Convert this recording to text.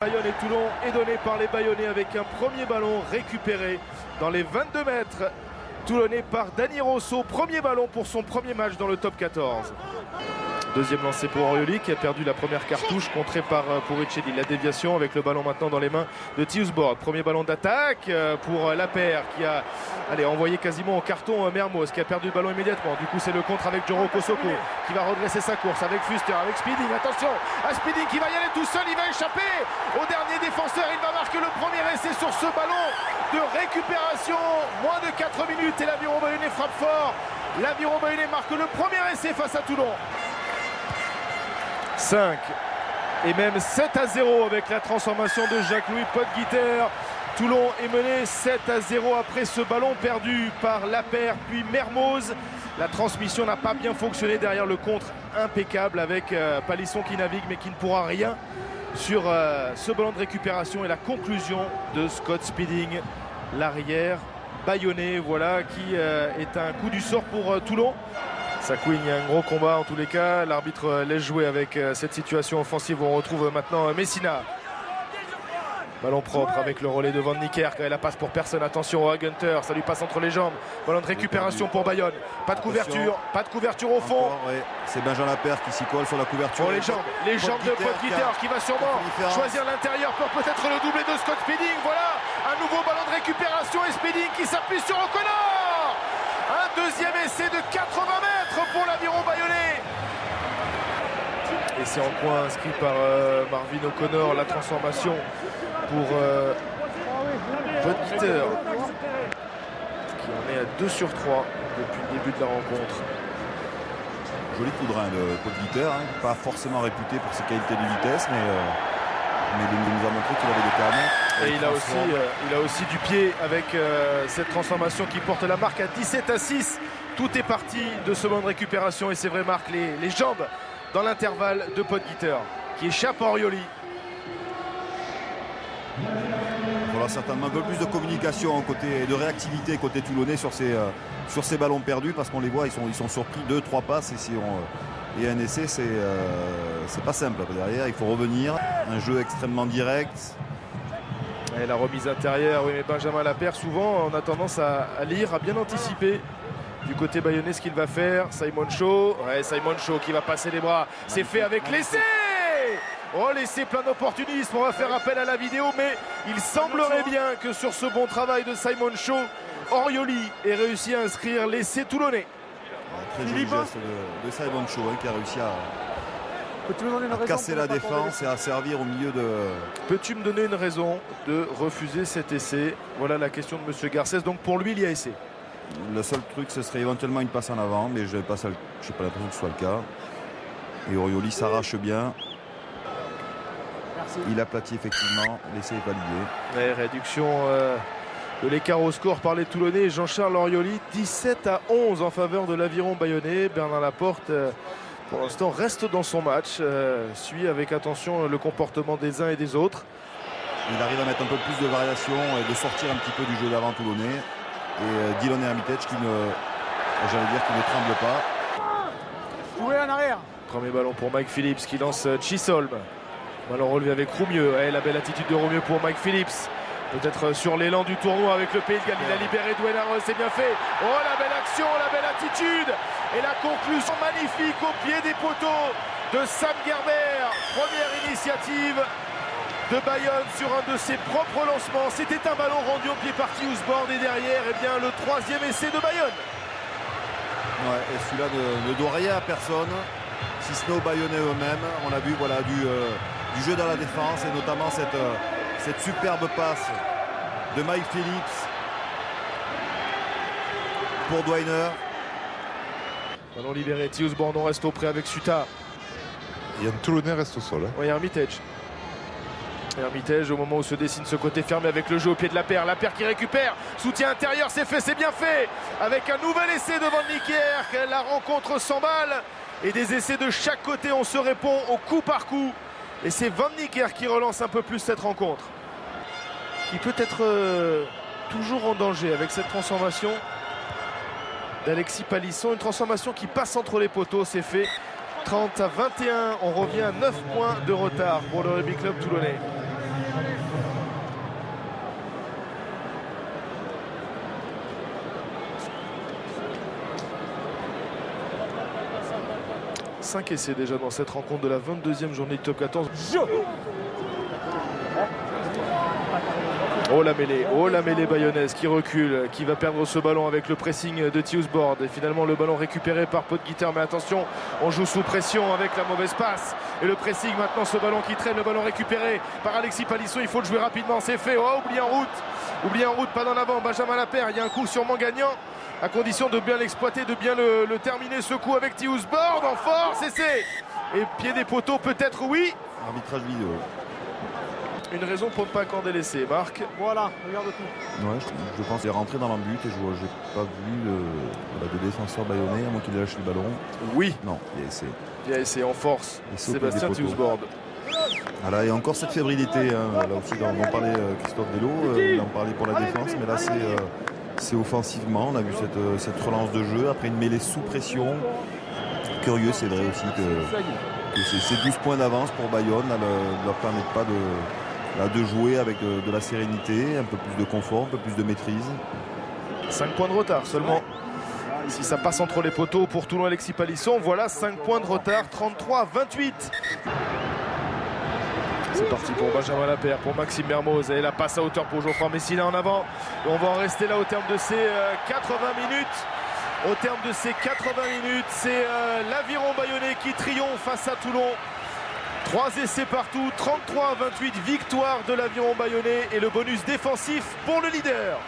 Bayonne et Toulon est donné par les Bayonnais avec un premier ballon récupéré dans les 22 mètres. Toulonnais par Dani Rosso, premier ballon pour son premier match dans le top 14. Deuxième lancé pour Orioli qui a perdu la première cartouche, contrée par Puricelli. La déviation avec le ballon maintenant dans les mains de Tiusborg. Premier ballon d'attaque pour Lapeyre qui a envoyé quasiment au carton Mermoz qui a perdu le ballon immédiatement. Du coup c'est le contre avec Joro Kosoko qui va redresser sa course avec Fuster, avec Speeding. Attention à Speeding qui va y aller tout seul, il va échapper au dernier défenseur. Il va marquer le premier essai sur ce ballon de récupération. Moins de 4 minutes et l'Aviron Bayonnais frappe fort. L'Aviron Bayonnais marque le premier essai face à Toulon. 5 et même 7-0 avec la transformation de Jacques-Louis Potgieter. Toulon est mené 7-0 après ce ballon perdu par Lapeyre puis Mermoz. La transmission n'a pas bien fonctionné derrière le contre impeccable avec Palisson qui navigue mais qui ne pourra rien sur ce ballon de récupération et la conclusion de Scott Speeding, l'arrière bayonnais, voilà qui est un coup du sort pour Toulon. Ça couigne, il y a un gros combat en tous les cas. L'arbitre laisse jouer avec cette situation offensive. On retrouve maintenant Messina. Ballon propre avec le relais de Van Niekerk. La passe pour personne. Attention au Gunter. Ça lui passe entre les jambes. Ballon de récupération pour Bayonne. Pas de couverture. Pas de couverture au fond. Ouais. C'est Benjamin Lapeyre qui s'y colle sur la couverture. Oh, les jambes de Potgieter qui va sûrement choisir l'intérieur pour peut-être le doublé de Scott Speeding. Voilà un nouveau ballon de récupération et Speeding qui s'appuie sur O'Connor. Un deuxième essai de 80 mètres pour l'Aviron Bayonnais. Essai en coin inscrit par Marvin O'Connor. La transformation pour Potgieter qui en est à 2 sur 3 depuis le début de la rencontre. Joli coup de rein de Potgieter, pas forcément réputé pour ses qualités de vitesse, mais il nous a montré qu'il avait des canons. Et il a aussi du pied avec cette transformation qui porte la marque à 17-6. Tout est parti de ce moment de récupération et c'est vrai Marc, les jambes dans l'intervalle de Potgieter qui échappe à Orioli. Il faudra certainement un peu plus de communication et de réactivité côté toulonnais sur ces ballons perdus parce qu'on les voit, ils sont surpris 2-3 passes et un essai c'est pas simple. Derrière il faut revenir, un jeu extrêmement direct. Et la remise intérieure, oui mais Benjamin Lapeyre souvent on a tendance à lire, à bien anticiper du côté bayonnais ce qu'il va faire. Simon Shaw, Simon Shaw qui va passer les bras, c'est fait avec l'essai. Oh l'essai plein d'opportunisme, on va faire appel à la vidéo mais il semblerait bien que sur ce bon travail de Simon Shaw, Orioli ait réussi à inscrire l'essai toulonnais. Très joli geste de Simon Shaw qui a réussi à casser la défense et à servir au milieu de... Peux-tu me donner une raison de refuser cet essai? Voilà la question de M. Garcès. Donc pour lui, il y a essai. Le seul truc, ce serait éventuellement une passe en avant, mais je n'ai pas l'impression que ce soit le cas. Et Orioli s'arrache bien. Il aplatit effectivement. L'essai est validé. Réduction de l'écart au score par les Toulonnais. Jean-Charles Orioli, 17-11 en faveur de l'Aviron Bayonnais. Bernard Laporte... pour l'instant, reste dans son match, suit avec attention le comportement des uns et des autres. Il arrive à mettre un peu plus de variation et de sortir un petit peu du jeu d'avant toulonnais. Et Dillon Hermitage qui ne tremble pas. Jouer en arrière. Premier ballon pour Mike Phillips qui lance Chisholm. Ballon relevé avec Roumieux. La belle attitude de Roumieux pour Mike Phillips. Peut-être sur l'élan du tournoi avec le Pays de Galles. Il a libéré Dwayne, c'est bien fait. Oh la belle action, la belle attitude. Et la conclusion magnifique au pied des poteaux de Sam Gerber. Première initiative de Bayonne sur un de ses propres lancements. C'était un ballon rendu au pied par Tiusborg et derrière le troisième essai de Bayonne. Ouais, et celui-là ne doit rien à personne, si ce n'est aux Bayonnais eux-mêmes. On a vu du jeu dans la défense et notamment cette superbe passe de Mike Phillips pour Dwayner. Ballon libéré, Tiusborg on reste au près avec Suta. Et un Toulonnais reste au sol. Oui, Hermitage. Hermitage au moment où se dessine ce côté fermé avec le jeu au pied de Lapeyre. Lapeyre qui récupère, soutien intérieur, c'est fait, c'est bien fait. Avec un nouvel essai de Van Niekerk, la rencontre s'emballe. Et des essais de chaque côté, on se répond au coup par coup. Et c'est Van Niekerk qui relance un peu plus cette rencontre. Qui peut être toujours en danger avec cette transformation d'Alexis Palisson. Une transformation qui passe entre les poteaux, c'est fait. 30-21, on revient à 9 points de retard pour le Rugby Club toulonnais. 5 essais déjà dans cette rencontre de la 22e journée du top 14. Oh la mêlée bayonnaise qui recule, qui va perdre ce ballon avec le pressing de Theusbord. Et finalement le ballon récupéré par Podgieter. Mais attention, on joue sous pression avec la mauvaise passe. Et le pressing maintenant, ce ballon qui traîne, le ballon récupéré par Alexis Palisson. Il faut le jouer rapidement, c'est fait. Oh, oublié en route, pas d'en avant. Benjamin Lapère, il y a un coup sûrement gagnant. À condition de bien l'exploiter, de bien le terminer ce coup avec Theusbord en force. Et pied des poteaux peut-être, oui. Arbitrage vidéo. Une raison pour ne pas accorder l'essai, Marc. Voilà, regarde tout. Ouais, je pense qu'il est rentré dans l'embut et je n'ai pas vu de défenseur bayonnais, à moins qu'il ait lâché le ballon. Oui. Non, il y a essai. Il y a essai en force. Sébastien Theusbord. Voilà, et encore cette fébrilité. Hein. Là aussi, on en parlait Christophe Dello, il en parlait pour la défense, mais là c'est offensivement. On a vu cette relance de jeu après une mêlée sous pression. Curieux, c'est vrai aussi que ces 12 points d'avance pour Bayonne ne leur permettent pas de jouer avec de la sérénité, un peu plus de confort, un peu plus de maîtrise. 5 points de retard seulement. Si ça passe entre les poteaux pour Toulon, Alexis Palisson, voilà 5 points de retard, 33-28. C'est parti pour Benjamin Lapère, pour Maxime Mermoz. Et la passe à hauteur pour Geoffroy Messina en avant. Et on va en rester là au terme de ces 80 minutes. Au terme de ces 80 minutes, c'est l'Aviron bayonnais qui triomphe face à Toulon. 3 essais partout, 33-28, victoire de l'Aviron bayonnais et le bonus défensif pour le leader.